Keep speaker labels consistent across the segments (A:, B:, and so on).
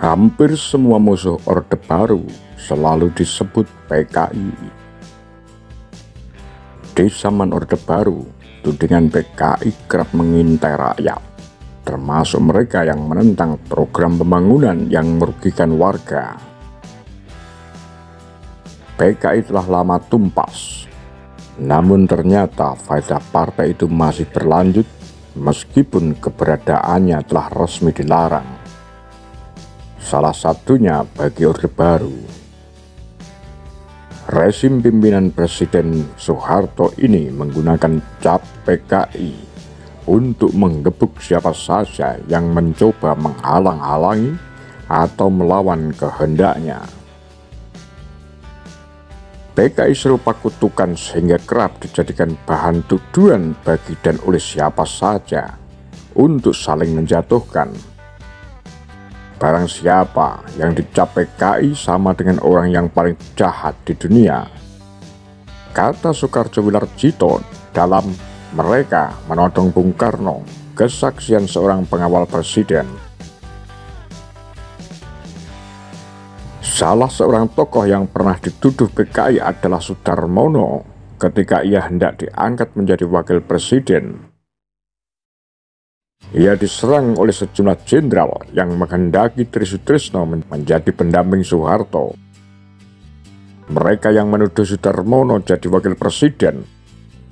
A: Hampir semua musuh Orde Baru selalu disebut PKI. Di zaman Orde Baru, tudingan PKI kerap mengintai rakyat, termasuk mereka yang menentang program pembangunan yang merugikan warga. PKI telah lama tumpas, namun ternyata faedah partai itu masih berlanjut meskipun keberadaannya telah resmi dilarang. Salah satunya bagi Orde Baru. Rezim pimpinan Presiden Soeharto ini menggunakan cap PKI untuk menggebuk siapa saja yang mencoba menghalang-halangi atau melawan kehendaknya. PKI serupa kutukan sehingga kerap dijadikan bahan tuduhan bagi dan oleh siapa saja untuk saling menjatuhkan. Barang siapa yang dicap PKI sama dengan orang yang paling jahat di dunia, kata Soekarjo Wilardjito dalam Mereka Menodong Bung Karno, kesaksian seorang pengawal presiden. Salah seorang tokoh yang pernah dituduh PKI adalah Sudarmono ketika ia hendak diangkat menjadi wakil presiden. Ia diserang oleh sejumlah jenderal yang menghendaki Tri Sutrisno menjadi pendamping Soeharto. Mereka yang menuduh Sudarmono jadi wakil presiden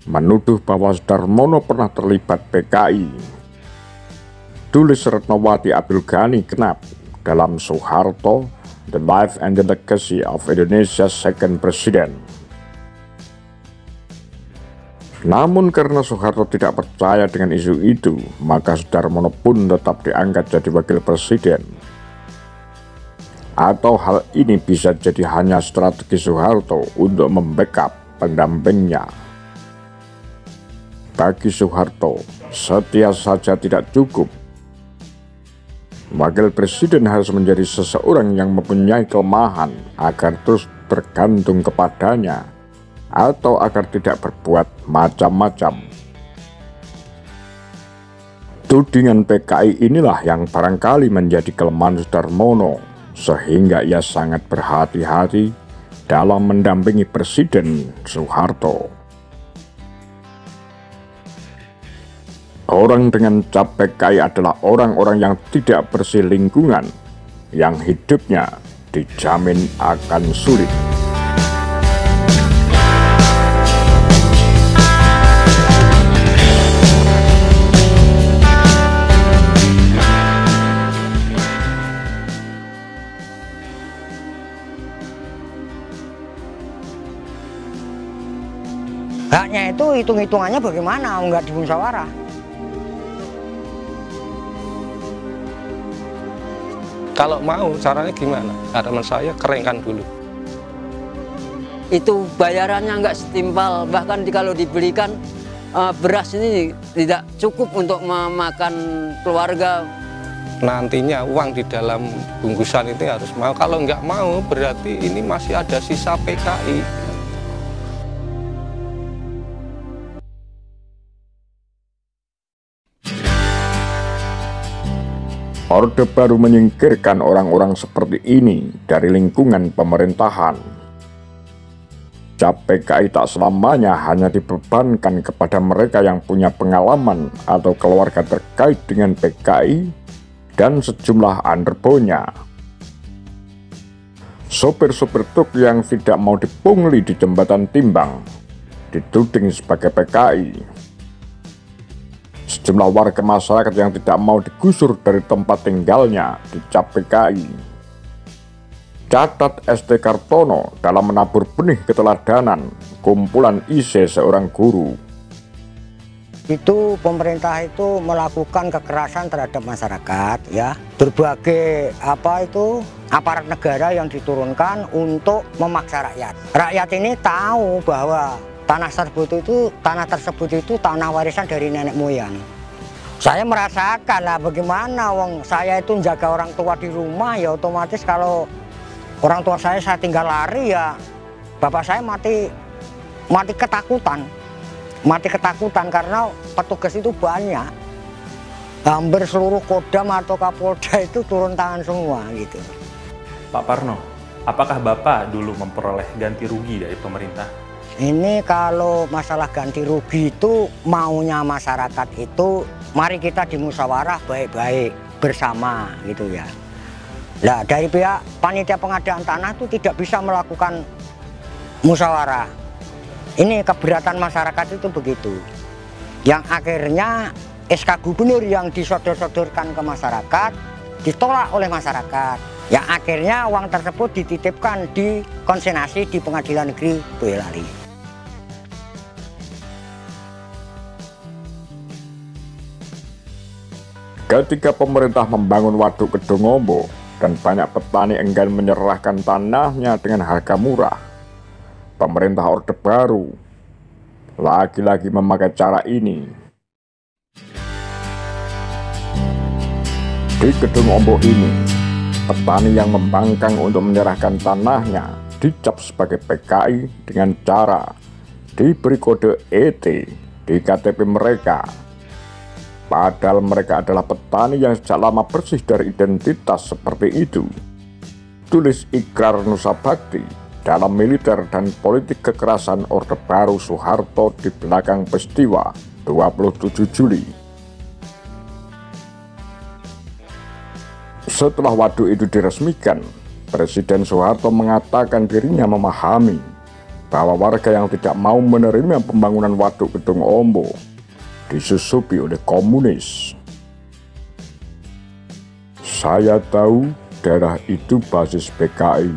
A: menuduh bahwa Sudarmono pernah terlibat PKI. Tulis Retnowati Abdul Ghani Knap dalam Soeharto, The Life and the Legacy of Indonesia's Second President. Namun karena Soeharto tidak percaya dengan isu itu, maka Sudarmono pun tetap diangkat jadi wakil presiden. Atau hal ini bisa jadi hanya strategi Soeharto untuk membackup pendampingnya. Bagi Soeharto, setia saja tidak cukup. Wakil presiden harus menjadi seseorang yang mempunyai kelemahan agar terus bergantung kepadanya, atau agar tidak berbuat macam-macam. Tudingan PKI inilah yang barangkali menjadi kelemahan Sudarmono, sehingga ia sangat berhati-hati dalam mendampingi Presiden Soeharto. Orang dengan cap PKI adalah orang-orang yang tidak bersih lingkungan, yang hidupnya dijamin akan sulit.
B: Haknya itu hitung-hitungannya bagaimana, nggak dimusyawarah.
C: Kalau mau caranya gimana? Harapan saya keringkan dulu.
D: Itu bayarannya nggak setimpal, bahkan kalau dibelikan beras ini tidak cukup untuk memakan keluarga.
C: Nantinya uang di dalam bungkusan itu harus mau. Kalau nggak mau berarti ini masih ada sisa PKI.
A: Orde Baru menyingkirkan orang-orang seperti ini dari lingkungan pemerintahan. Cap PKI tak selamanya hanya dibebankan kepada mereka yang punya pengalaman atau keluarga terkait dengan PKI dan sejumlah underbonya. Sopir-sopir truk yang tidak mau dipungli di jembatan timbang dituding sebagai PKI. Sejumlah warga masyarakat yang tidak mau digusur dari tempat tinggalnya dicap PKI. Catat S.T. Kartono dalam Menabur Benih Keteladanan, kumpulan isi seorang guru.
B: Itu pemerintah itu melakukan kekerasan terhadap masyarakat, ya. Berbagai aparat negara yang diturunkan untuk memaksa rakyat. Rakyat ini tahu bahwa tanah tersebut itu tanah warisan dari nenek moyang. Saya merasakan lah bagaimana wong saya itu menjaga orang tua di rumah, ya otomatis kalau orang tua saya tinggal lari, ya bapak saya mati ketakutan karena petugas itu banyak. hampir seluruh Kodam atau Kapolda itu turun tangan semua gitu.
E: Pak Parno, apakah Bapak dulu memperoleh ganti rugi dari pemerintah?
B: Ini kalau masalah ganti rugi itu maunya masyarakat itu mari kita dimusyawarah baik-baik bersama gitu ya. Nah, dari pihak panitia pengadaan tanah itu tidak bisa melakukan musyawarah. Ini keberatan masyarakat itu begitu. Yang akhirnya SK Gubernur yang disodor-sodorkan ke masyarakat ditolak oleh masyarakat. Yang akhirnya uang tersebut dititipkan di konsenasi di Pengadilan Negeri Boyolali.
A: Ketika pemerintah membangun Waduk Kedungombo dan banyak petani enggan menyerahkan tanahnya dengan harga murah, pemerintah Orde Baru lagi-lagi memakai cara ini. Di Kedungombo ini, petani yang membangkang untuk menyerahkan tanahnya dicap sebagai PKI dengan cara diberi kode ET di KTP mereka. Padahal mereka adalah petani yang sejak lama bersih dari identitas seperti itu. Tulis Ikrar Nusa Bakti dalam militer dan politik kekerasan Orde Baru Soeharto di belakang peristiwa 27 Juli. Setelah waduk itu diresmikan, Presiden Soeharto mengatakan dirinya memahami bahwa warga yang tidak mau menerima pembangunan Waduk Kedungombo disusupi oleh komunis. Saya tahu daerah itu basis PKI,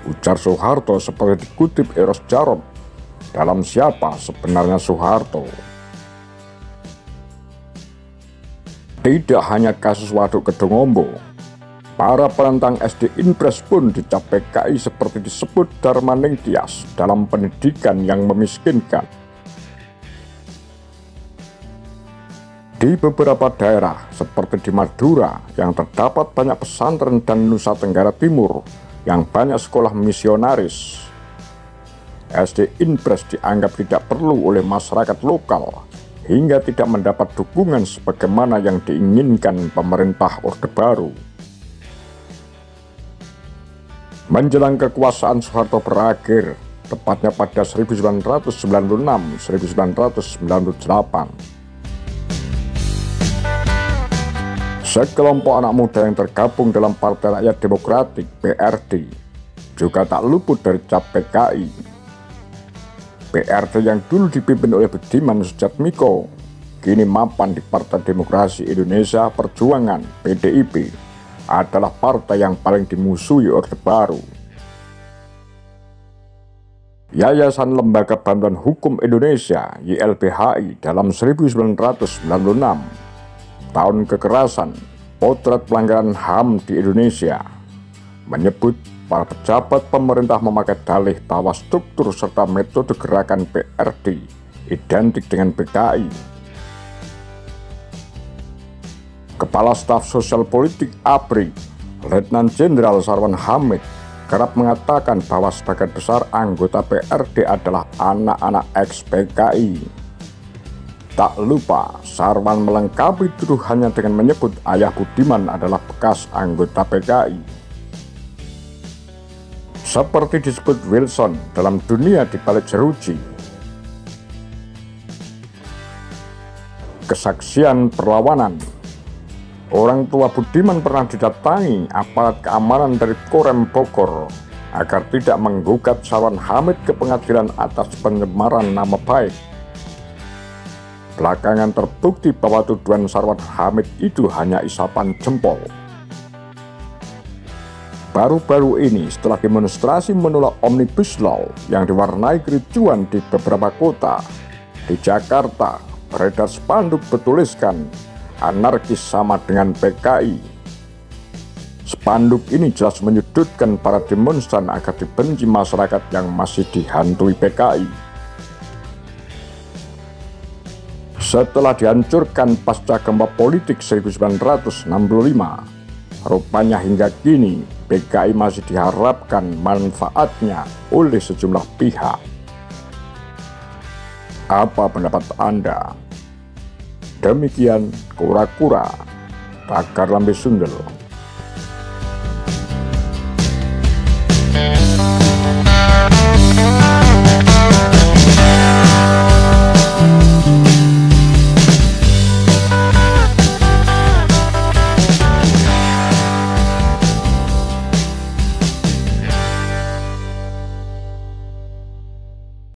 A: ujar Soeharto seperti dikutip Eros Jarot dalam Siapa Sebenarnya Soeharto. Tidak hanya kasus Waduk Kedungombo, para penentang SD Impres pun dicap PKI seperti disebut Darmaning Tias dalam pendidikan yang memiskinkan. Di beberapa daerah seperti di Madura yang terdapat banyak pesantren dan Nusa Tenggara Timur yang banyak sekolah misionaris, SD Impres dianggap tidak perlu oleh masyarakat lokal hingga tidak mendapat dukungan sebagaimana yang diinginkan pemerintah Orde Baru. Menjelang kekuasaan Soeharto berakhir, tepatnya pada 1996-1998, sekelompok anak muda yang tergabung dalam Partai Rakyat Demokratik (PRD) juga tak luput dari cap PKI. PRD yang dulu dipimpin oleh Budiman Sujatmiko kini mapan di Partai Demokrasi Indonesia Perjuangan (PDIP), adalah partai yang paling dimusuhi Orde Baru. Yayasan Lembaga Bantuan Hukum Indonesia YLBHI dalam 1996, Tahun Kekerasan, Potret Pelanggaran HAM di Indonesia, menyebut para pejabat pemerintah memakai dalih bahwa struktur serta metode gerakan PRD identik dengan PKI. Kepala Staf Sosial Politik ABRI, Letnan Jenderal Sarwan Hamid, kerap mengatakan bahwa sebagian besar anggota PRD adalah anak-anak ex-PKI. Tak lupa, Sarwan melengkapi tuduhannya dengan menyebut ayah Budiman adalah bekas anggota PKI. Seperti disebut Wilson dalam Dunia di Balik Jeruji. Kesaksian perlawanan. Orang tua Budiman pernah didatangi aparat keamanan dari Korem Bogor agar tidak menggugat Sarwan Hamid ke pengadilan atas pencemaran nama baik. Belakangan terbukti bahwa tuduhan Sarwan Hamid itu hanya isapan jempol. Baru-baru ini, setelah demonstrasi menolak Omnibus Law yang diwarnai kericuan di beberapa kota, di Jakarta beredar spanduk bertuliskan anarkis sama dengan PKI. Spanduk ini jelas menyudutkan para demonstran agar dibenci masyarakat yang masih dihantui PKI. Setelah dihancurkan pasca gempa politik 1965, rupanya hingga kini PKI masih diharapkan manfaatnya oleh sejumlah pihak. Apa pendapat Anda? Demikian kura-kura Pagar Lambe Sundel.